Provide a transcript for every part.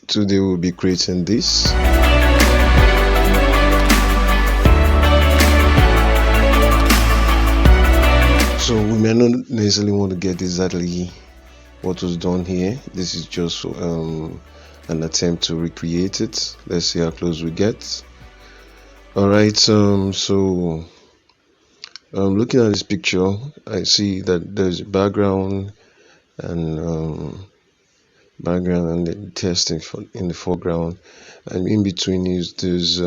Today we'll be creating this. So we may not necessarily want to get exactly what was done here. This is just an attempt to recreate it. Let's see how close we get. Alright, so looking at this picture, I see that there's a background and the text in the foreground, and in between is there's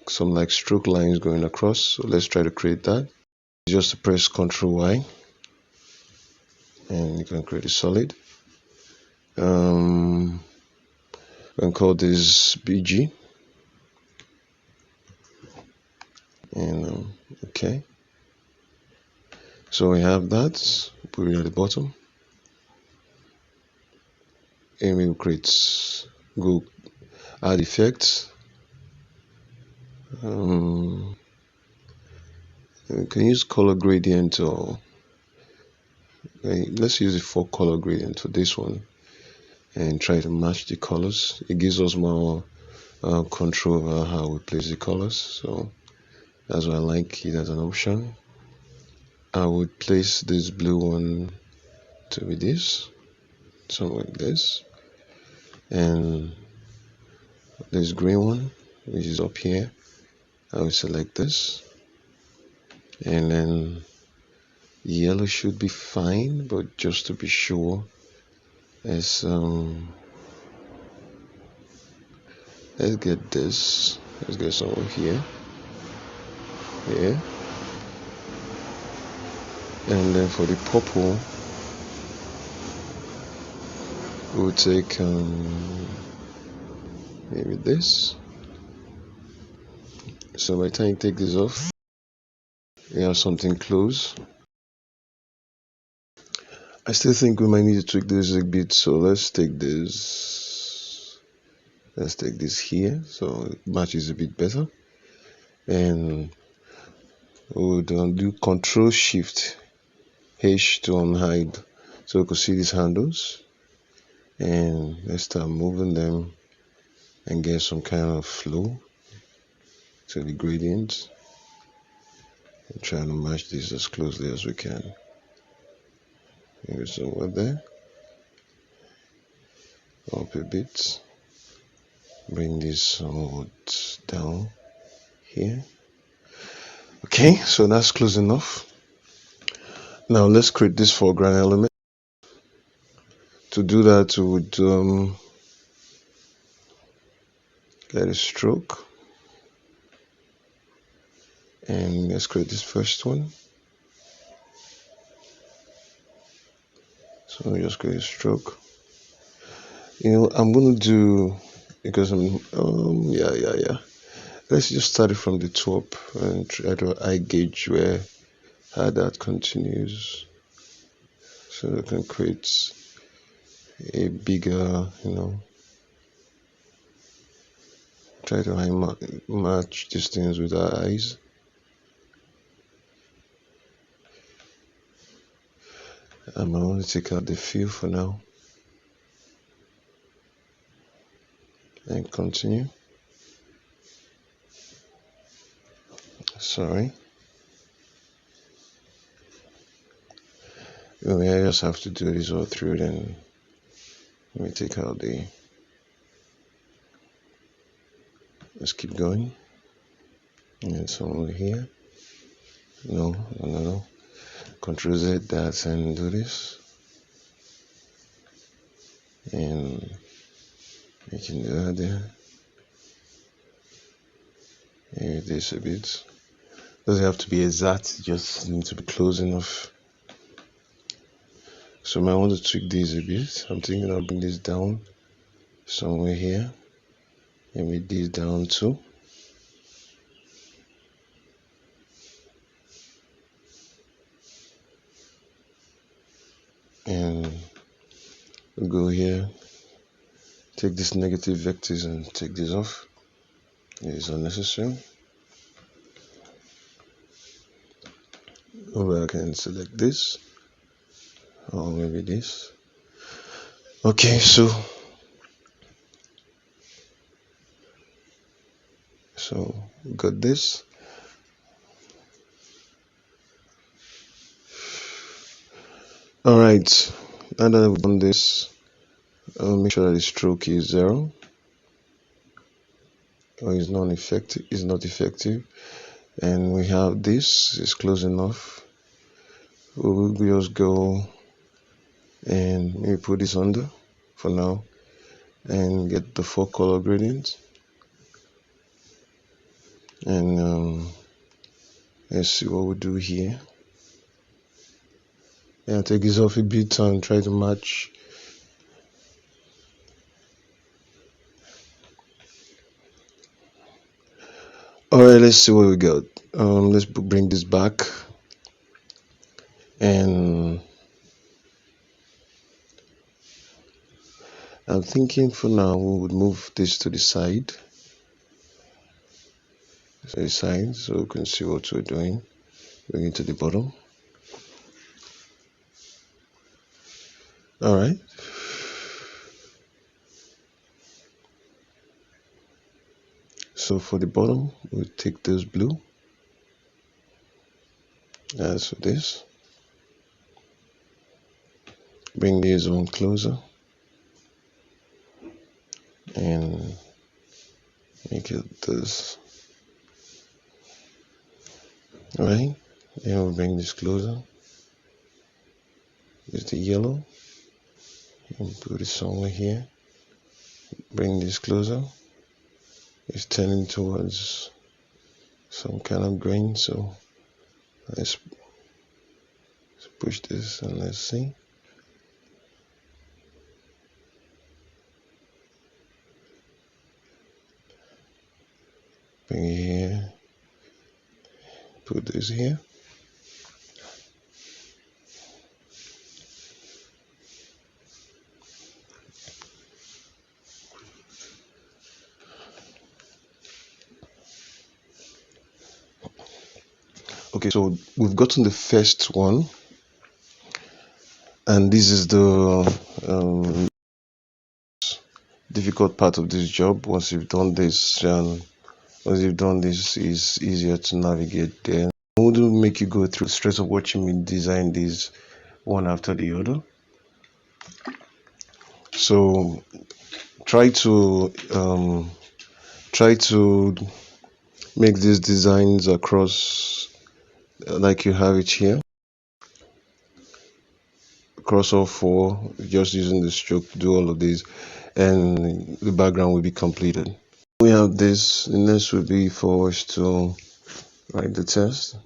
some like stroke lines going across. So let's try to create that. Just to press Ctrl Y and you can create a solid. We can call this BG and okay, so we have that. Put it at the bottom and we will go add effects. We can use color gradient, or let's use a 4 color gradient for this one and try to match the colors. It gives us more control over how we place the colors, so that's why I like it as an option. I would place this blue one to be this, something like this, and this green one, which is up here, I will select this, and then yellow should be fine, but just to be sure, let's get this. Let's get some over here, and then for the purple, we'll take maybe this. So by the time you take this off, we have something close. I still think we might need to tweak this a bit, so let's take this here so it matches a bit better, and we'll do Control Shift H to unhide so we can see these handles, and let's start moving them and get some kind of flow to the gradient. I'm trying to match this as closely as we can. Maybe somewhere there, up a bit, bring this somewhat down here. Okay, so that's close enough. Now let's create this foreground element. To do that, we would get a stroke, and let's create this first one. So we just create a stroke. I'm gonna do, because I'm let's just start it from the top and try to eye gauge how that continues, so we can create a bigger, try to match these things with our eyes. I want to take out the fill for now and continue. Sorry, I just have to do this all through. Then let me take out let's keep going, and some over here. No. Control Z that and do this, and we can do that there. Maybe this a bit. Doesn't have to be exact, just need to be close enough. So I want to tweak this a bit. I'm thinking I'll bring this down somewhere here, and with this down too. And we'll go here, take this negative vectors and take this off. It is unnecessary. Or I can select this, or maybe this. Okay, so got this. All right, now that we've done this, I'll make sure that the stroke is 0 or is non-effective, is not effective, and we have this is close enough. We will just go and maybe put this under for now and get the 4 color gradient, and let's see what we do here. Yeah, take this off a bit and try to match. Alright, let's see what we got. Let's bring this back, and I'm thinking for now we would move this to the side, so we can see what we're doing. Bring it to the bottom. Alright. So for the bottom, we'll take this blue. As for this, bring this one closer and make it this. Alright, then we'll bring this closer. Use the yellow and put it somewhere here. Bring this closer. It's turning towards some kind of grain, so let's push this and let's see. Bring it here. Put this here. Okay, so we've gotten the first one, and this is the difficult part of this job. Once you've done this, it's easier to navigate there. I wouldn't make you go through the stress of watching me design these one after the other. So try to make these designs across like you have it here, across all 4, just using the stroke to do all of these, and the background will be completed. We have this. The next will be for us to write the test.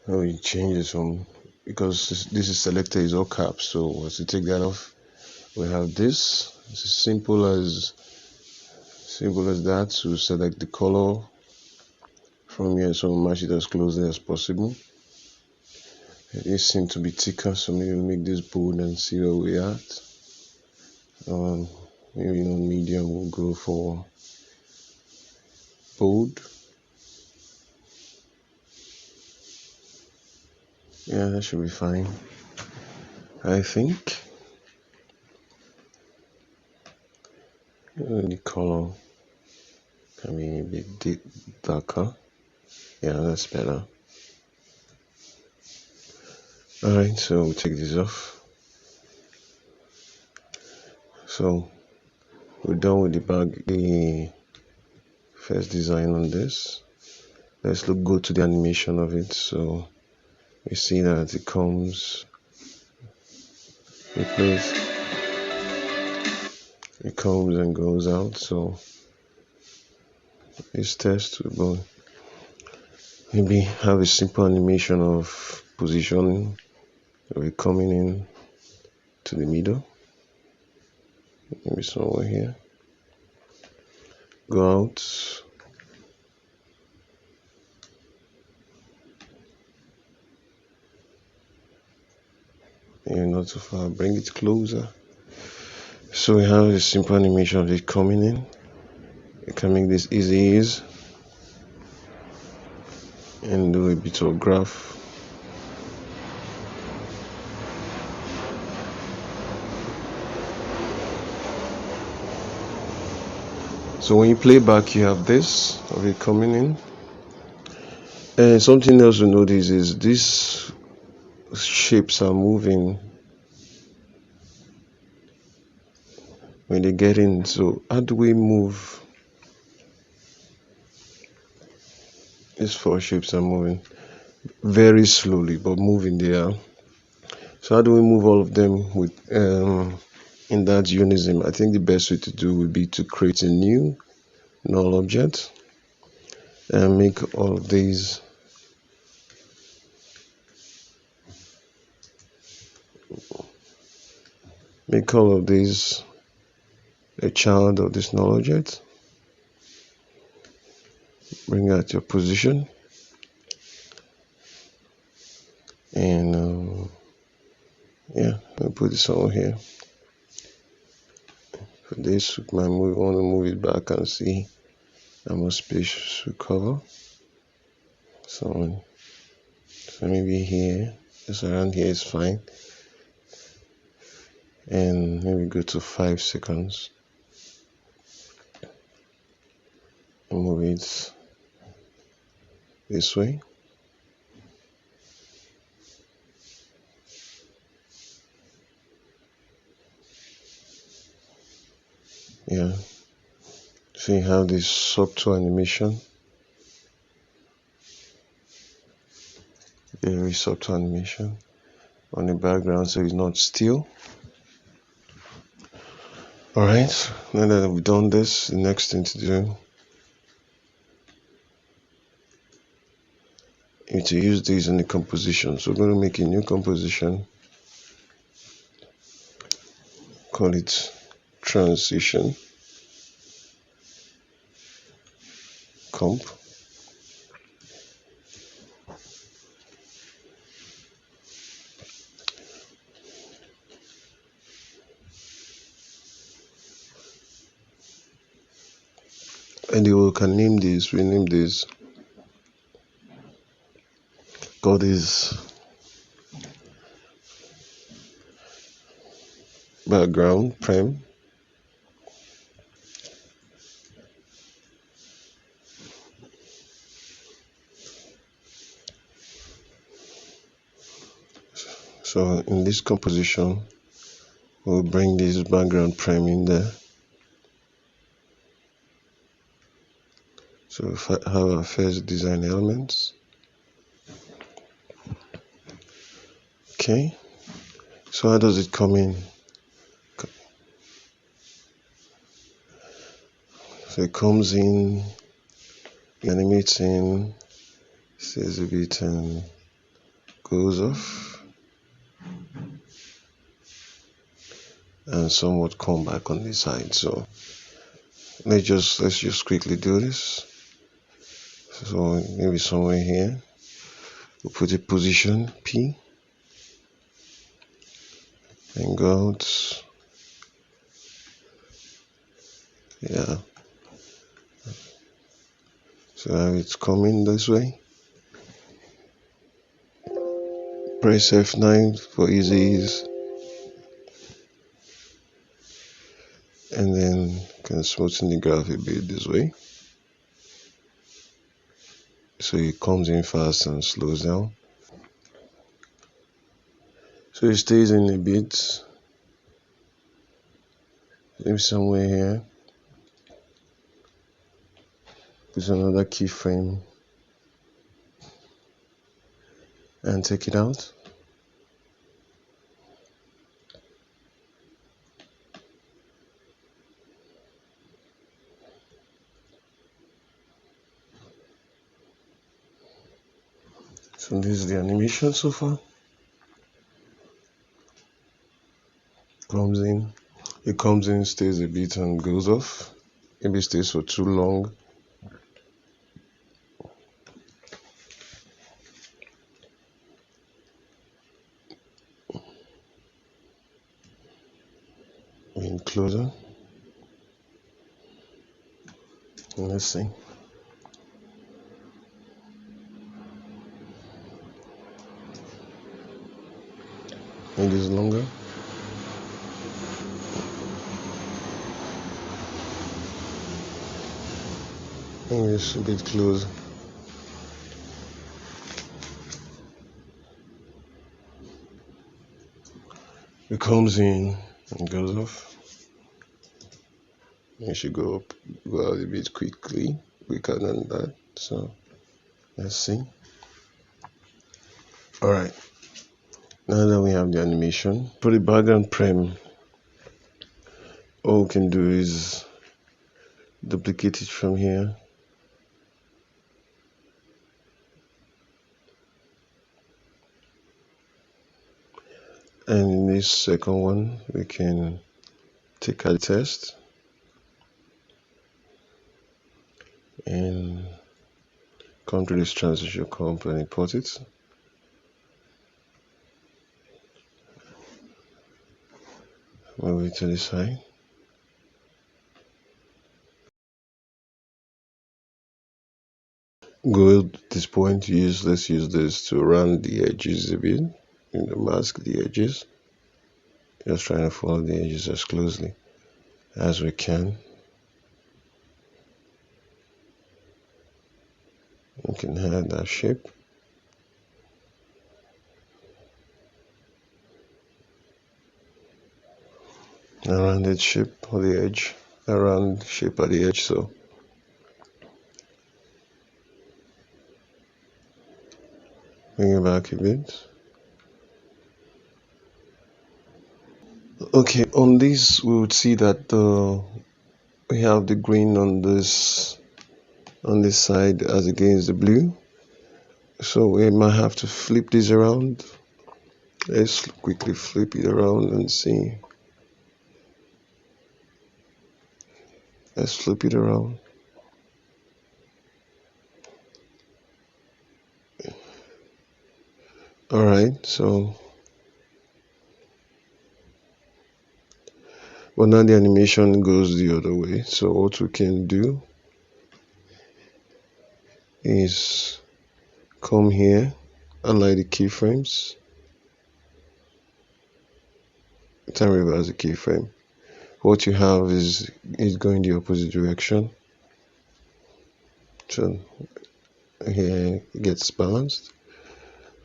We change this one because this is selected is all caps, so once you take that off, we have this. It's as simple as that. So select the color from here, so match it as closely as possible. It seems to be thicker, so maybe we'll make this bold and see where we're at. Maybe on medium we'll go for bold. Yeah, that should be fine, I think. The color can be a bit darker. Yeah, that's better. Alright, so we'll take this off. So we're done with the first design on this. Let's go to the animation of it. So we see that it comes, it comes and goes out. So this test will maybe have a simple animation of positioning. We're coming in to the middle, maybe somewhere here. Go out. And not too far. Bring it closer. So we have a simple animation of it coming in. You can make this easy and do a bit of graph. So when you play back, you have this of it coming in. And something else to notice is these shapes are moving when they get in. So how do we move? These four shapes are moving very slowly, but moving they are. So how do we move all of them with in that unison? I think the best way to do would be to create a new null object and make all of these a child of this null object. Bring out your position and yeah, I'll put this on here. For this, we want to move it back and see how much space we cover. So maybe here, just around here is fine. And maybe go to 5 seconds and move it this way. Yeah, so you have this subtle animation, very subtle animation on the background, so it's not still. Alright, now that we've done this, the next thing to do is to use these in the composition. So we're going to make a new composition, call it transition comp. And we can name this, rename this, call this background prem. So in this composition, we'll bring this background prem in there. So if I have our first design elements. Okay, so how does it come in? So it comes in, animates in, stays a bit and goes off, and somewhat come back on this side. So let's just quickly do this. So maybe somewhere here we'll put a position P and go out. Yeah, so now it's coming this way. Press F9 for easy ease, and then can smoothen the graph a bit this way, so it comes in fast and slows down. So it stays in a bit, maybe somewhere here. Put another keyframe and take it out. So this is the animation so far. It comes in, stays a bit and goes off. Maybe stays for too long. In closer. And let's see. Make this longer. It's a bit close. It comes in and goes off. It should go out a bit quicker than that. So let's see. Alright, now that we have the animation, for the background frame, all we can do is duplicate it from here. And in this second one, we can take a test and come to this transition comp and import it. Move it to the side. Go at this point, let's use this to round the edges a bit, and mask the edges. Just trying to follow the edges as closely as we can. You can add that shape. A rounded shape on the edge, a round shape at the edge, so bring it back a bit. Okay, on this we would see that we have the green on this side as against the blue, so we might have to flip this around. Let's quickly flip it around and see. Let's flip it around. Alright, so well, now the animation goes the other way, so what we can do is come here, align the keyframes, and reverse the keyframe. What you have is going the opposite direction, so here it gets balanced.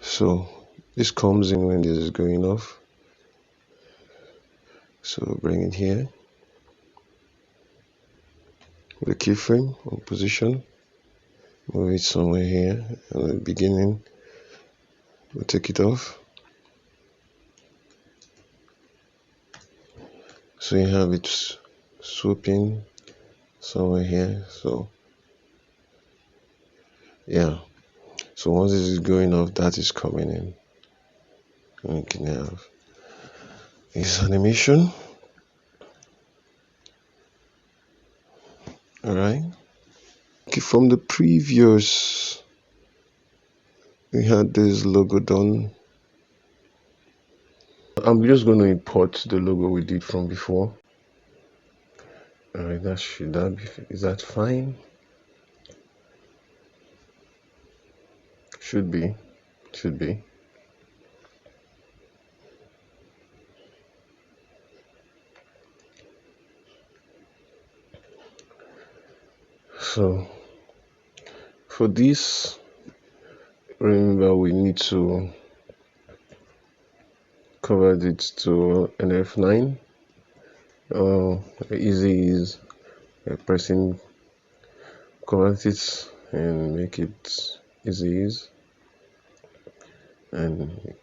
So this comes in when this is going off, so bring it here with the keyframe on position, move it somewhere here, and at the beginning we'll take it off. So you have it swooping somewhere here. So yeah, so once this is going off, that is coming in. And we can have this animation. Alright. Okay, from the previous, we had this logo done. I'm just going to import the logo we did from before. Alright, is that fine? Should be. So for this, remember we need to convert it to an F9. Easy is pressing convert it and make it easy is, and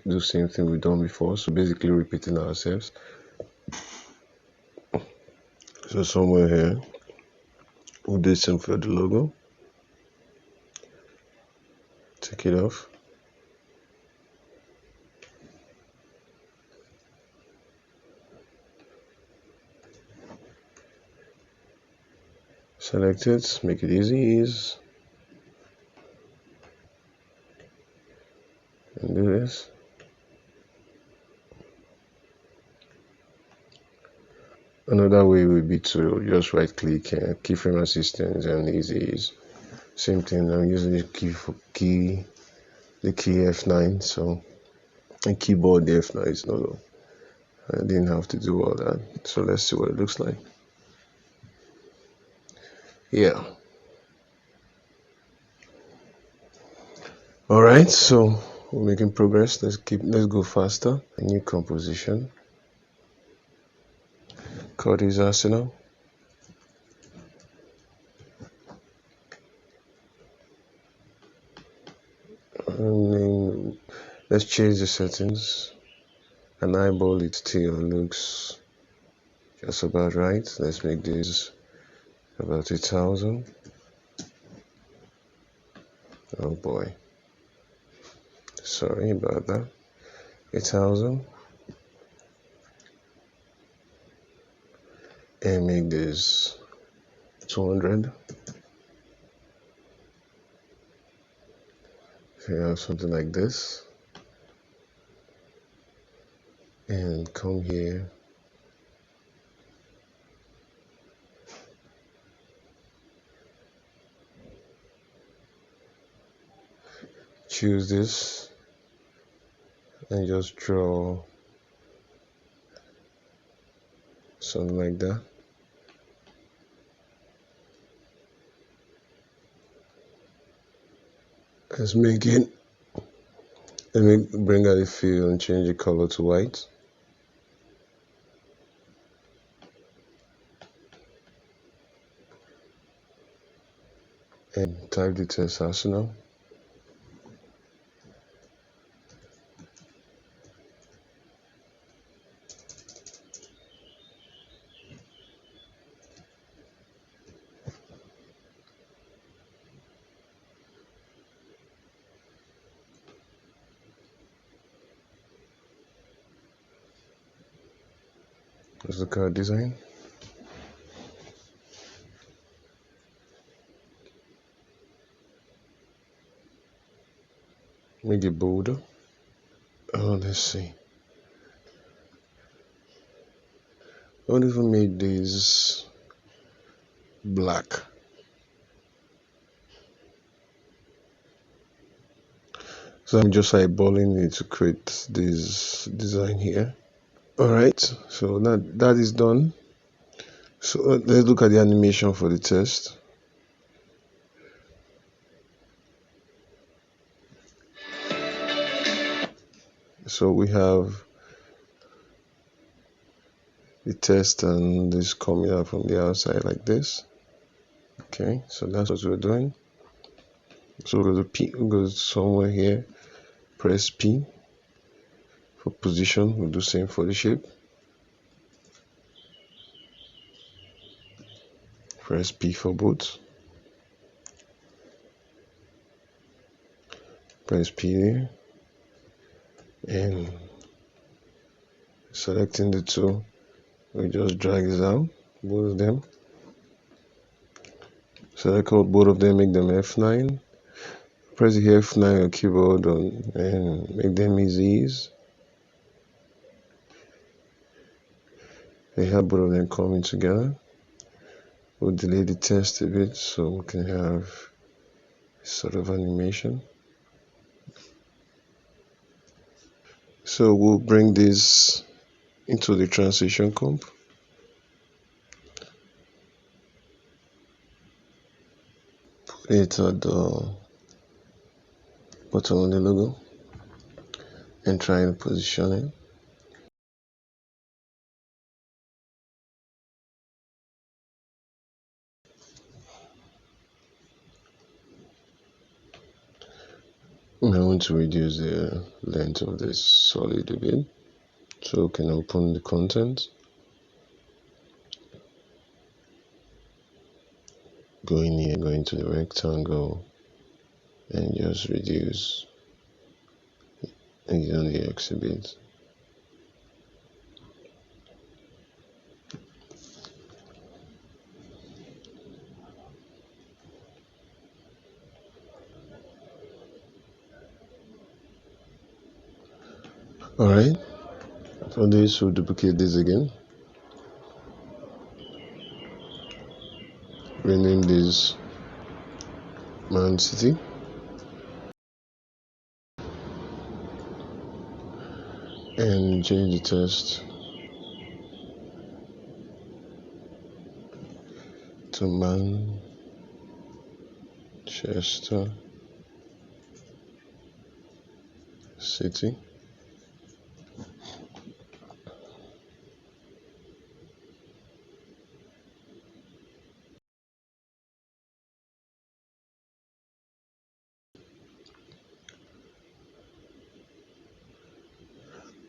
do same thing we've done before, so basically repeating ourselves. So somewhere here we'll do the same for the logo. Take it off. Select it, make it easy is, and do this. Another way would be to just right click keyframe assistant and easy is. Same thing, I'm using the key F9, so and keyboard the F9 is not, I didn't have to do all that. So let's see what it looks like. Yeah. All right, so we're making progress. Let's go faster. A new composition. Call this Arsenal. Let's change the settings. An eyeball it still looks just about right. Let's make this about 1,000. Oh boy, sorry about that. 1,000, and make this 200. So you have something like this, and come here. Choose this and just draw something like that. Let's make it. Let me bring out the fill and change the color to white. And type the text Arsenal. Let's look at design. Make it bolder. Oh, let's see. What if we made this black? So I'm just eyeballing it to create this design here. Alright, so that is done. So let's look at the animation for the test. So we have the test and this coming out from the outside like this. Okay, so that's what we're doing. So we'll go to P, we'll go somewhere here, press P for position. We'll do same for the shape. Press P for both. Press P there. And selecting the two, we just drag this out, both of them. Select both of them, make them F9. Press the F9 on your keyboard and make them easy. They have both of them coming together. We'll delay the test a bit so we can have sort of animation. So we'll bring this into the transition comp. Put it at the bottom of the logo and try and position it. I want to reduce the length of this solid a bit, so we can open the content. Go in here, go into the rectangle, and just reduce it on the X a bit. Alright, for this we'll duplicate this again. Rename this Man City. And change the text to Man Manchester City.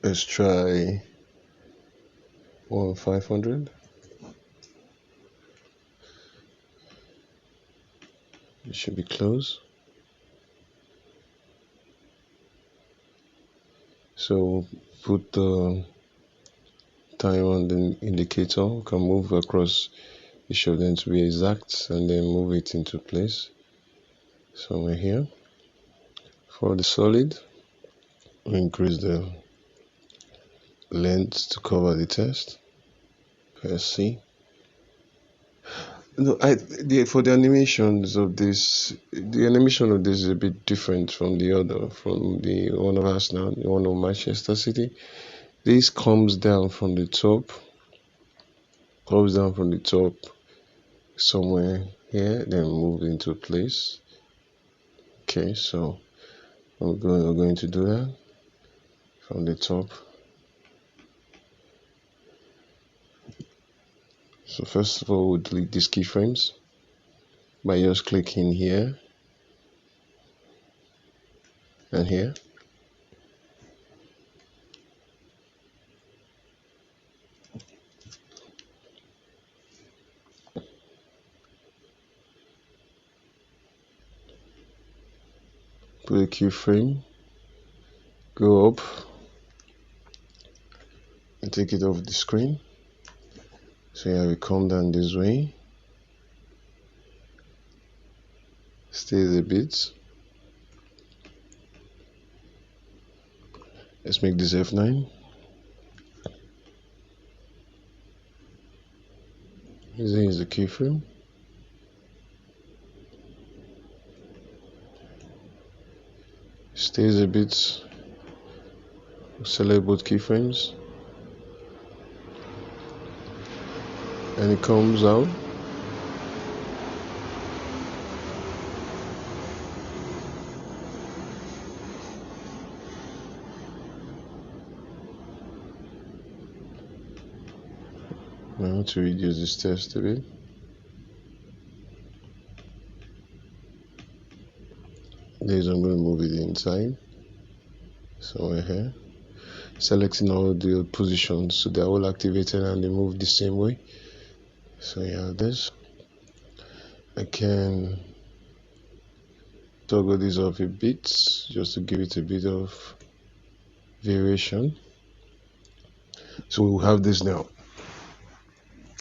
Let's try 1,500. It should be close. So put the time on the indicator. We can move across each of them to be exact and then move it into place somewhere here. For the solid, we increase the length to cover the test. Let's see. No, for the animations of this, the animation of this is a bit different from the other, from the one of Arsenal, the one of Manchester City. This comes down from the top, somewhere here, then move into place. Okay, so we're going to do that from the top. So first of all, we'll delete these keyframes by just clicking here and here. Put a keyframe, go up and take it off the screen. So here we come down this way, stays a bit. Let's make this F9. This is the keyframe. Stays a bit. Select both keyframes. And it comes out. I want to reduce this test a bit. This I'm going to move it inside. Somewhere here. Selecting all the positions so they're all activated and they move the same way. So you have this. I can toggle this off a bit just to give it a bit of variation. So we'll have this now.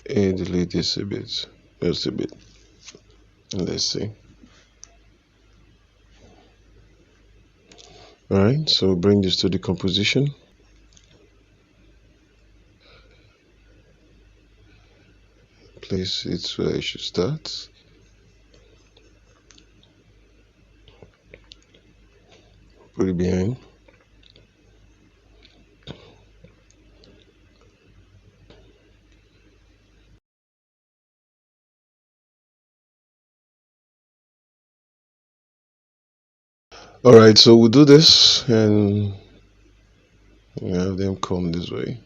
And delete this a bit, just a bit. And let's see. Alright, so bring this to the composition. Place it where it should start. Put it behind. Alright, so we'll do this and have them come this way.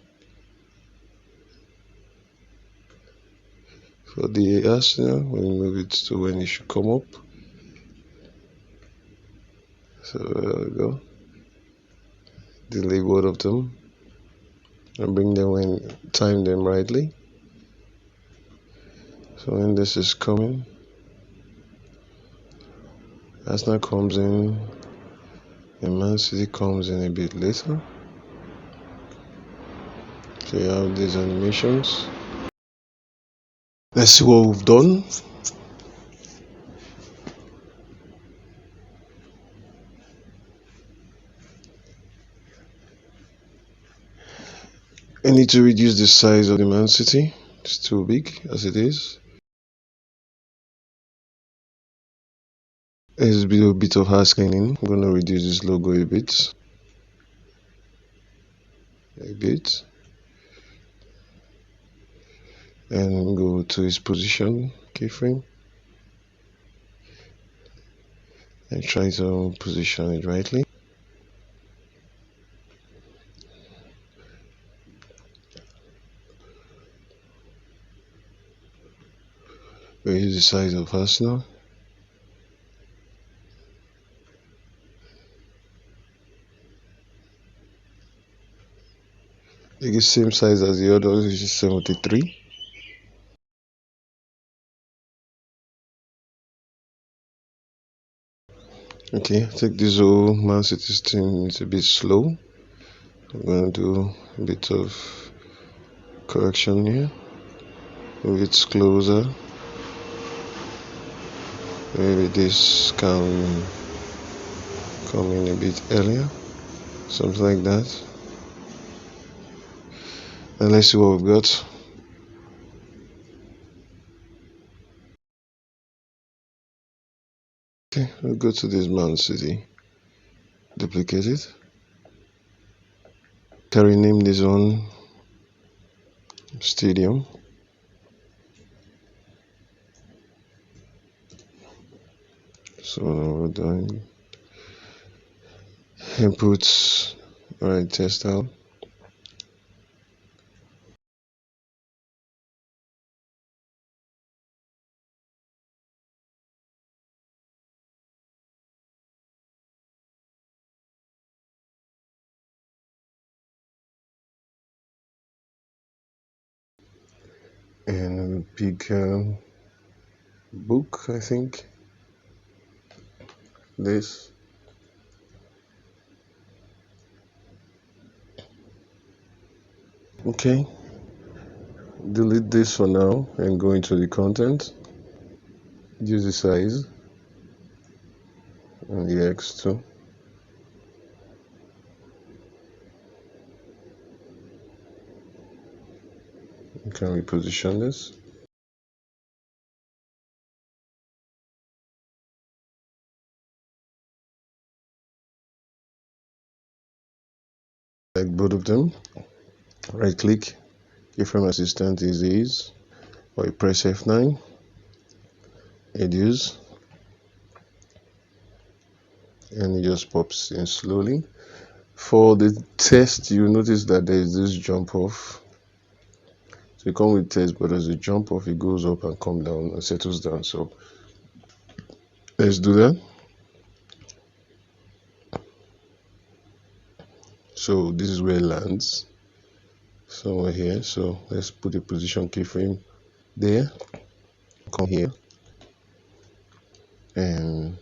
For the Arsenal, we'll move it to when it should come up. So there we go. Delete both of them and bring them when time them rightly. So when this is coming, Arsenal comes in and Man City comes in a bit later. So you have these animations. Let's see what we've done. I need to reduce the size of the Man City. It's too big as it is. There's a bit of hard scaling. I'm going to reduce this logo a bit. And go to its position keyframe. and try to position it rightly. We use the size of Arsenal. It is same size as the others, which is 73. Okay, take this whole Man City's team, it's a bit slow. I'm gonna do a bit of correction here. Move it closer. Maybe this can come in a bit earlier, something like that. And let's see what we've got. Okay, we'll go to this Man City. Duplicate it. Can rename this one Stadium. So we're doing inputs. Alright, test out. And we'll pick book, I think. This. Okay. Delete this for now and go into the content. Use the size and the X2. Can we position this? Like both of them. Right click, keyframe assistant is ease, or you press F9, reduce, and it just pops in slowly. For the test, you notice that there is this jump off. So you come with test, but as a jump off, it goes up and comes down and settles down. So let's do that. So this is where it lands, somewhere here. So let's put a position keyframe there. Come here and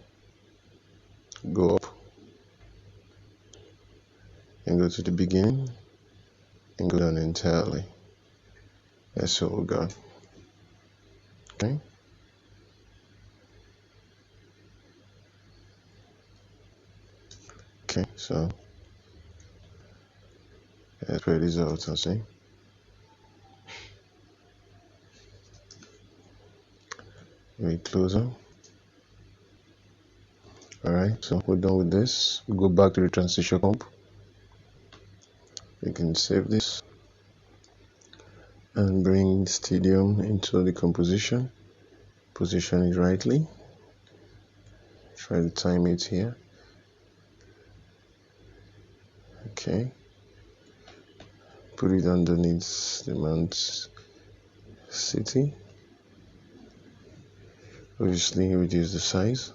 go up and go to the beginning and go down entirely. That's what we got. Okay. Okay, so let's try this out and see. Very closer. Alright, so we're done with this. We go back to the transition comp. We can save this and bring Stadium into the composition. Position it rightly. Try to time it here. Okay. Put it underneath the Man City. Obviously reduce the size.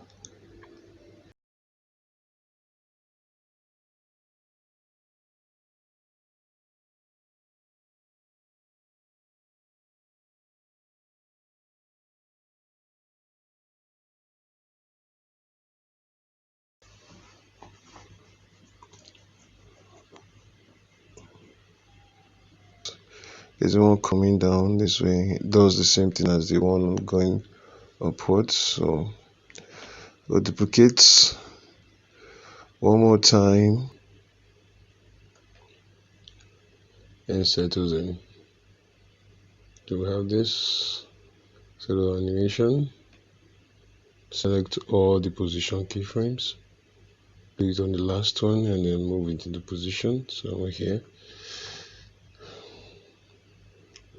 There's one coming down this way. It does the same thing as the one going upwards. So we'll duplicate one more time and settles in. Do we have this? Set of animation. Select all the position keyframes. Click on the last one and then move it into position. So we're here.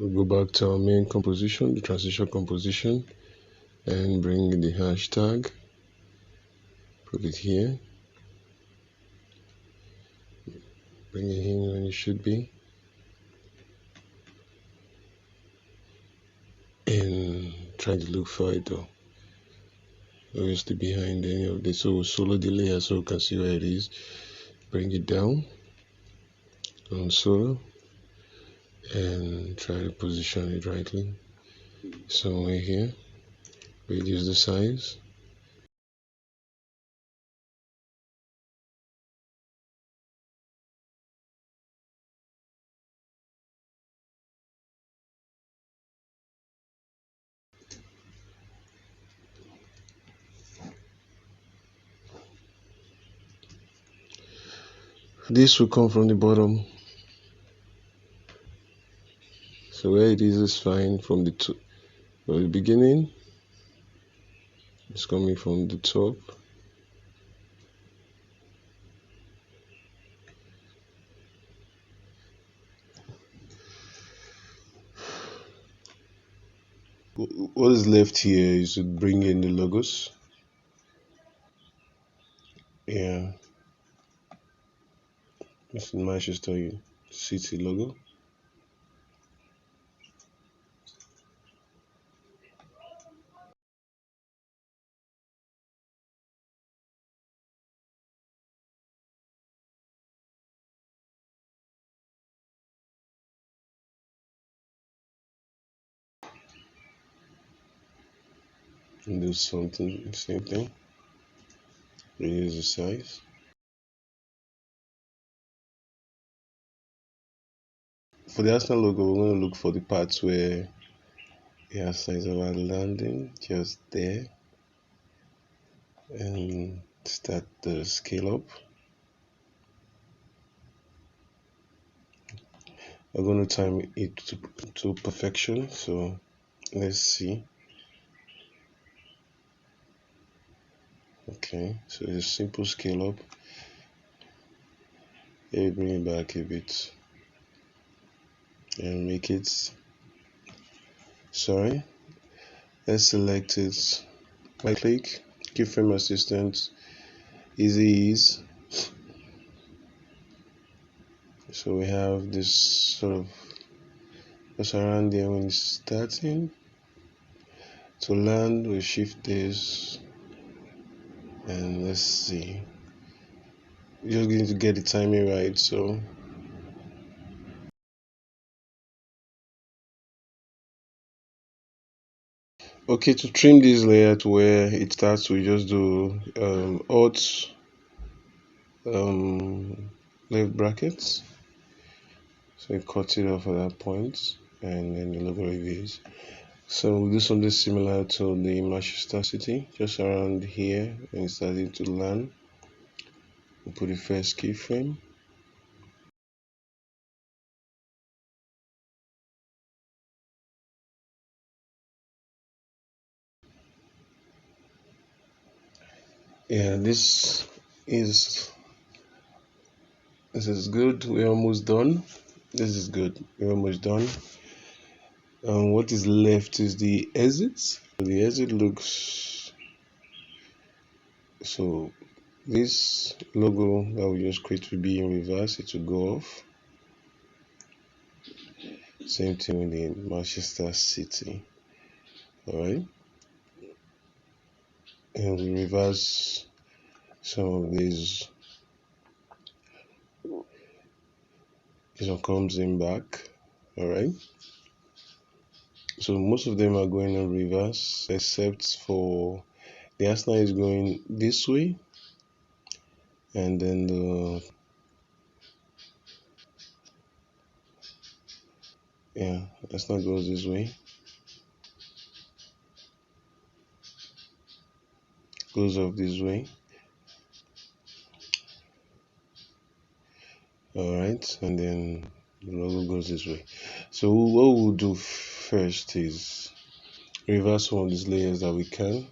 We'll go back to our main composition, the transition composition, and bring the hashtag. Put it here. Bring it in when it should be. And try to look for it though. Obviously behind any of this. So solo the layer so you can see where it is. Bring it down on solo and try to position it rightly. Somewhere here. Reduce the size. This will come from the bottom. So where it is fine from the beginning. It's coming from the top. What is left here is to bring in the logos. Yeah. This is Manchester City logo. And do something, same thing. Reduce the size. For the Arsenal logo, we're going to look for the parts where it has signs of our landing, just there. And start the scale up. We're going to time it to perfection. So let's see. Okay, so it's a simple scale up. Let me bring it back a bit and make it, sorry, let's select it, right click, keyframe assistant, easy ease. So we have this sort of just around there when it's starting. To land, we shift this and let's see. We're just going to get the timing right. So okay, to trim this layer to where it starts, we just do Alt left brackets. So we cut it off at that point, and then the logo reveals. So we'll do something similar to the Manchester City, just around here when it's starting to land. We'll put the first keyframe. Yeah, this is good. We're almost done. This is good. We're almost done. What is left is the exit. The exit looks so. This logo that we just create will be in reverse. It will go off. Same thing with the Manchester City. Alright. And we reverse some of these. This one comes in back. Alright. So most of them are going in reverse except for the Arsenal is going this way. And then the Arsenal goes this way. Goes off this way. Alright, and then the logo goes this way. So what we'll do first is reverse one of these layers that we can.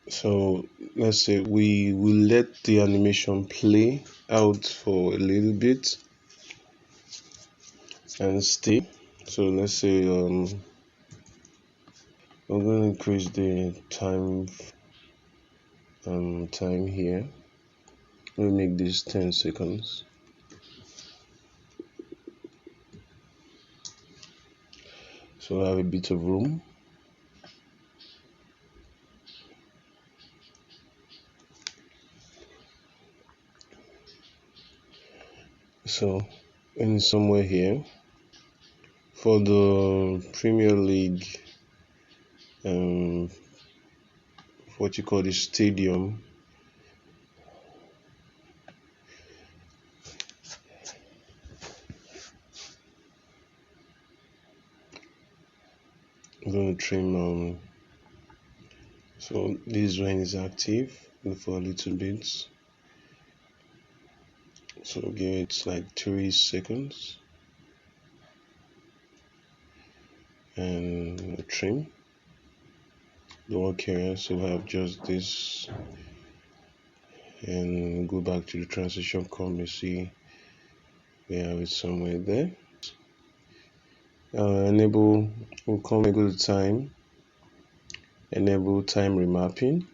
So let's say we will let the animation play out for a little bit and stay. So let's say I'm going to increase the time time here. We'll make this 10 seconds. So I have a bit of room. So in somewhere here for the Premier League, what you call the stadium, I'm going to trim so this one is active for a little bit, so give it like 3 seconds and trim the work area. So we have just this, and go back to the transition column. You see we have it somewhere there. Enable, we'll come and go to time, enable time remapping.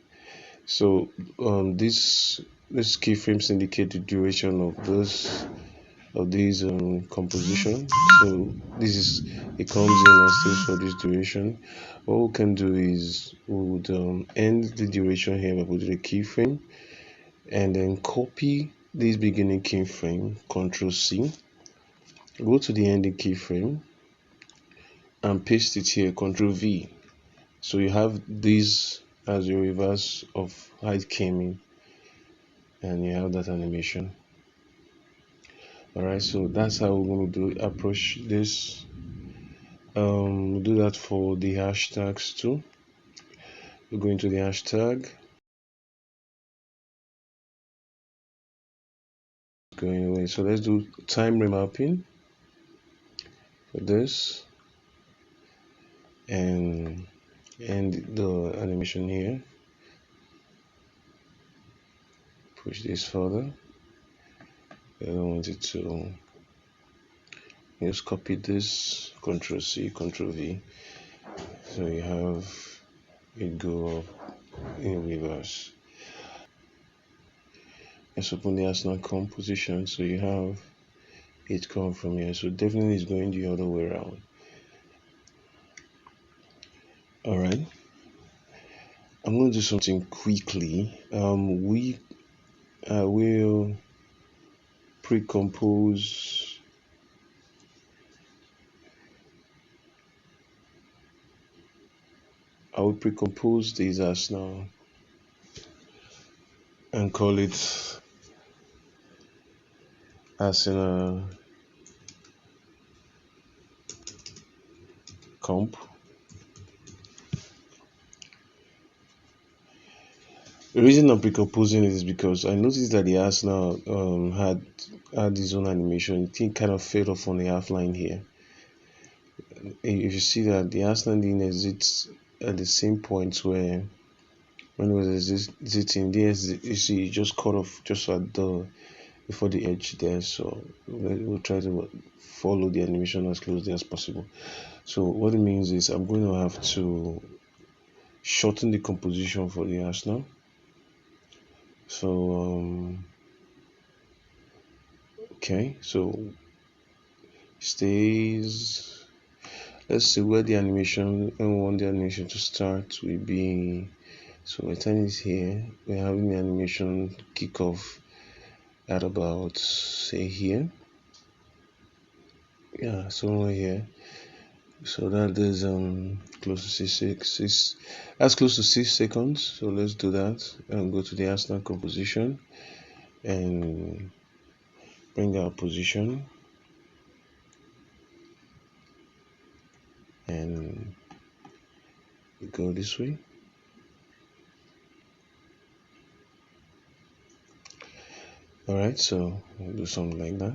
So this keyframes indicate the duration of these composition. So this is, it comes in and stays for this duration. What we can do is we would end the duration here by putting a keyframe, and then copy this beginning keyframe, Ctrl C, go to the ending keyframe and paste it here, Ctrl V. So you have this as your reverse of how it came in, and you have that animation. Alright, so that's how we're going to approach this. We'll do that for the hashtags too. We're going to the hashtag, going away. So let's do time remapping for this, and the animation here. Push this further. I don't want it to. Just copy this, Ctrl C, Ctrl V. So you have it go up in reverse. Let's open the Arsenal composition. So you have it come from here. So definitely it's going the other way around. Alright. I'm going to do something quickly. We will pre-compose these Arsenal and call it Arsenal comp. The reason I'm pre-composing it is because I noticed that the Arsenal had his own animation. I think kind of fell off on the half line here. If you see that the Arsenal didn't exit at the same point where when it was exiting, you see it just cut off just at the before the edge there. So we'll try to follow the animation as closely as possible. So what it means is I'm going to have to shorten the composition for the Arsenal. So okay, so stays. Let's see where the animation, and we want the animation to start will be. So my time is here. We're having the animation kick off at about, say, here. Yeah, somewhere here. So that is close to six. That's close to 6 seconds. So let's do that and go to the Arsenal composition and bring our position, and we go this way. Alright, so we'll do something like that.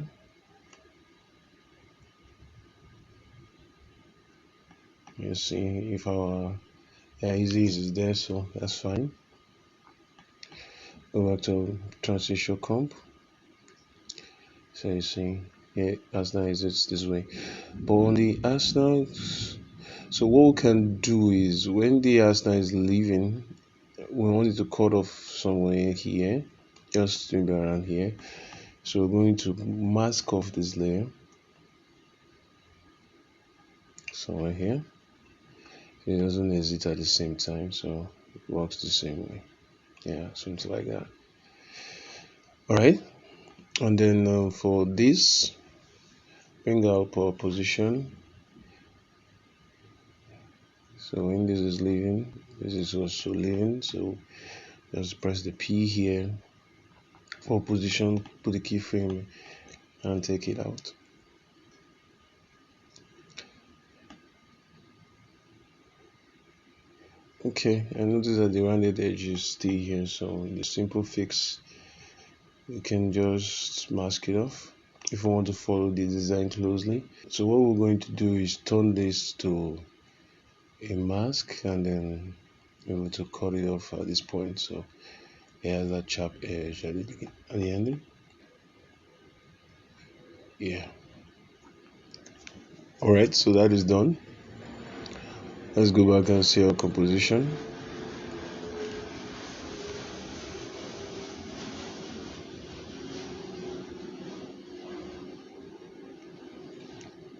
You see if our easy is there, so that's fine. Go back to transition comp. So you see, yeah, Arsenal is this way. But on the Arsenal, so what we can do is when the Arsenal is leaving, we want it to cut off somewhere here, just maybe around here. So we're going to mask off this layer somewhere here. It doesn't exit at the same time, so it works the same way. Yeah, something like that. All right, and then for this, bring up our position. So when this is leaving, this is also leaving. So just press the P here for position, put the keyframe and take it out. Okay, I notice that the rounded edges stay here, so the simple fix, you can just mask it off if you want to follow the design closely. So what we're going to do is turn this to a mask and then we're going to cut it off at this point, so it has that sharp edge at the end. Yeah. Alright, so that is done. Let's go back and see our composition.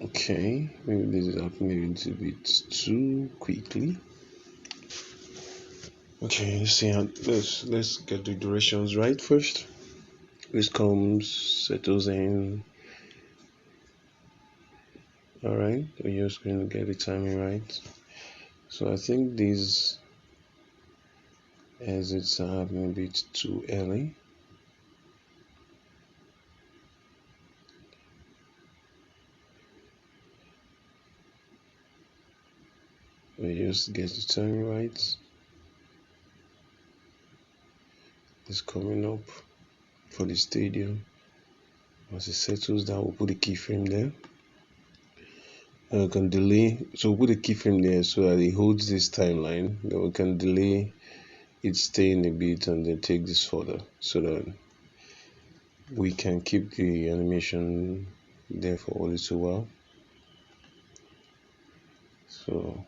Okay, maybe this is happening a little bit too quickly. Okay, let's see how let's get the directions right first. This comes, settles in. Alright, we're just going to get the timing right. So I think these exits are happening a bit too early. We just get the timing right. It's coming up for the stadium. Once it settles down, we'll put the keyframe there. We can delay, so we'll put the keyframe there so that it holds this timeline. Then we can delay it staying a bit and then take this further so that we can keep the animation there for a little while. So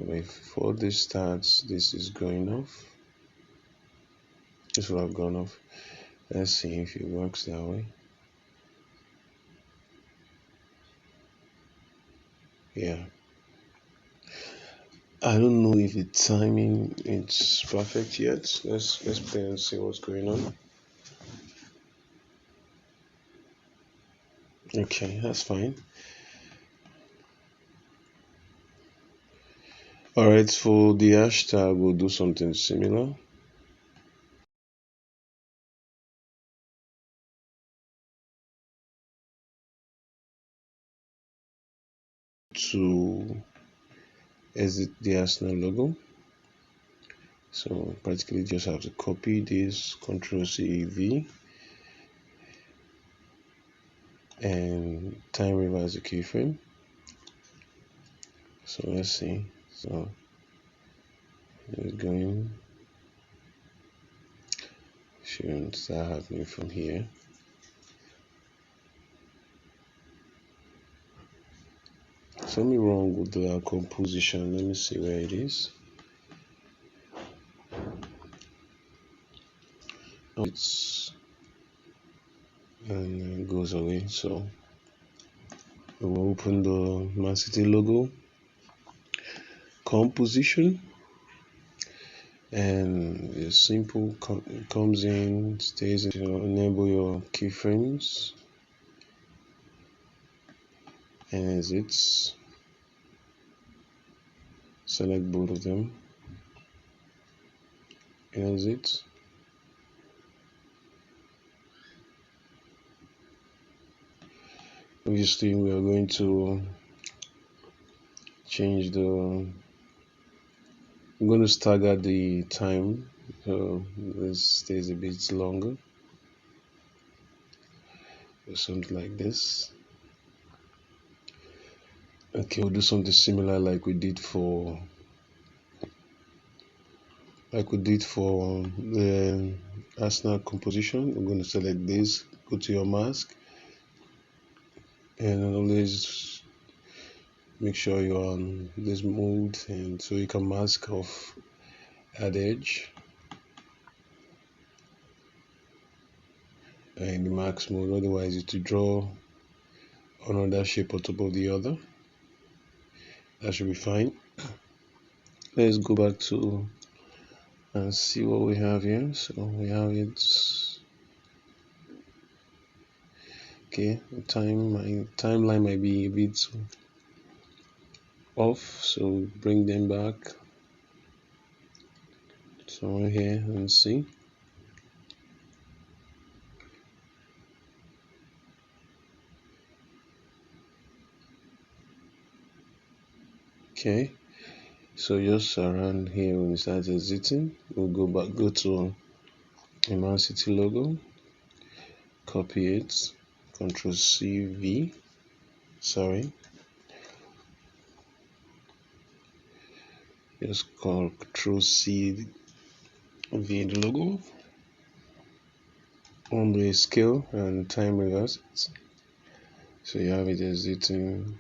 before this starts, this is going off. This will have gone off. Let's see if it works that way. Yeah, I don't know if the timing is perfect yet. Let's play and see what's going on. Okay, that's fine. Alright, for the hashtag, we'll do something similar. To exit the Arsenal logo. So practically just have to copy this, Ctrl+C+V, and time reverse the keyframe. So let's see. So it's going, shouldn't start happening from here. Something wrong with the composition. Let me see where it is. It's and it goes away. So we'll open the Man City logo, composition, and it's simple. Comes in, stays in. To enable your keyframes and exits. Select both of them. Exit. Obviously, we are going to change the. I'm going to stagger the time, so this stays a bit longer, or something like this. Okay, we'll do something similar like we did for the Arsenal composition. I'm going to select this, go to your mask, and always make sure you're on this mode, and so you can mask off add edge in the max mode, otherwise it will draw another shape on top of the other. That should be fine. Let's go back to and see what we have here. So we have it. Okay, my timeline might be a bit off, so bring them back somewhere here and see. Okay, so just around here when we start exiting, we'll go to a Man City logo, copy it, Ctrl C V, just Ctrl C V the logo, on the scale and time reverse it. So you have it exiting,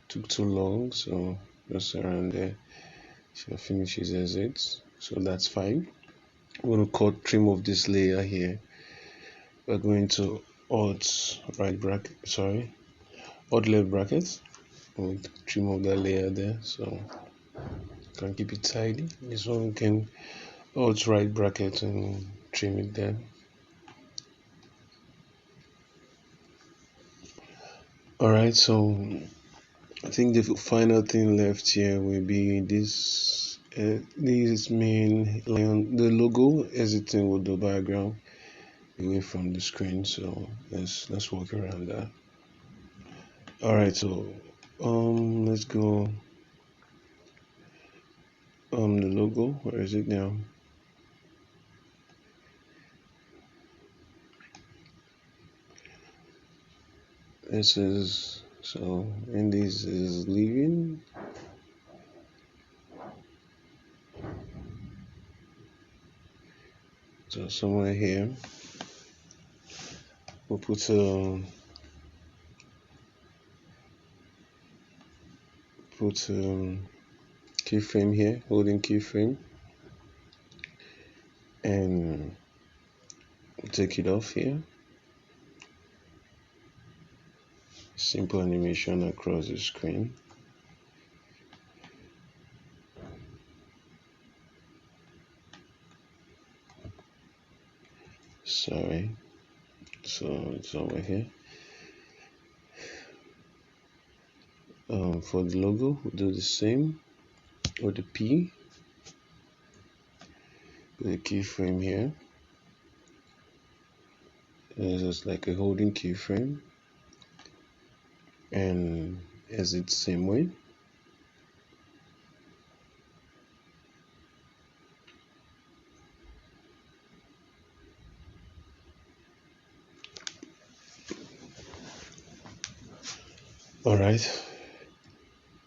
took too long, so just around there, so finishes exit, so that's fine. I'm going to trim off this layer here. We're going to alt left bracket. We'll trim off that layer there, so you can keep it tidy. This one we can alt right bracket and trim it there. Alright, so I think the final thing left here will be this main line, the logo exiting with the background away from the screen. So let's work around that. Alright, so let's go the logo, where is it now? This is, so and this is leaving. So somewhere here we'll put keyframe here, holding keyframe, and take it off here. Simple animation across the screen. Sorry, so it's over here. For the logo, we'll do the same with the P. Put a keyframe here. It's just like a holding keyframe, and exit same way. Alright,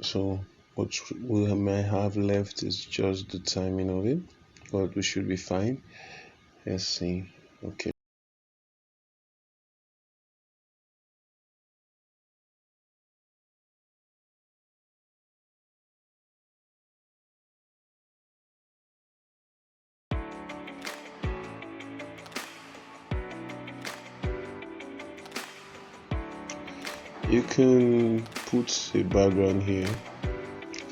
so what we may have left is just the timing of it, but we should be fine. Let's see. Okay. You can put a background here.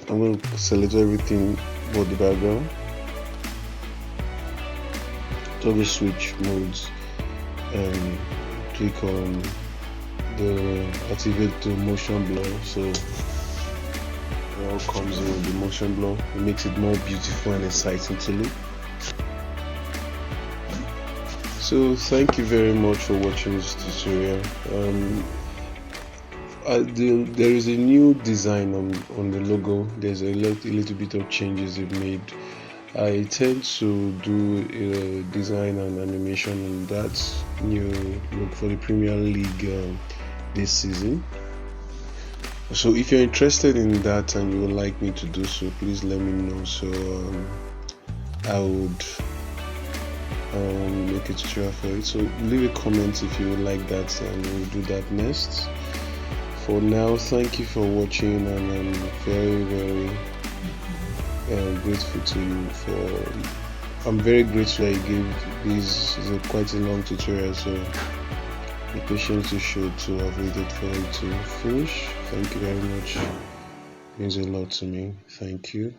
I'm going to select everything but the background. Toggle switch modes and click on the activate the motion blur, so it all comes in with the motion blur. It makes it more beautiful and exciting to look. So thank you very much for watching this tutorial. There is a new design on the logo. There's a little bit of changes they've made. I tend to do a design and animation on that new look for the Premier League this season. So if you're interested in that and you would like me to do so, please let me know. So I would make a tutorial for it. So leave a comment if you would like that, and we'll do that next. for now, thank you for watching, and I'm very grateful to you I'm very grateful that you gave this is quite a long tutorial, so the patience you showed to have waited for it to finish. Thank you very much. It means a lot to me. Thank you.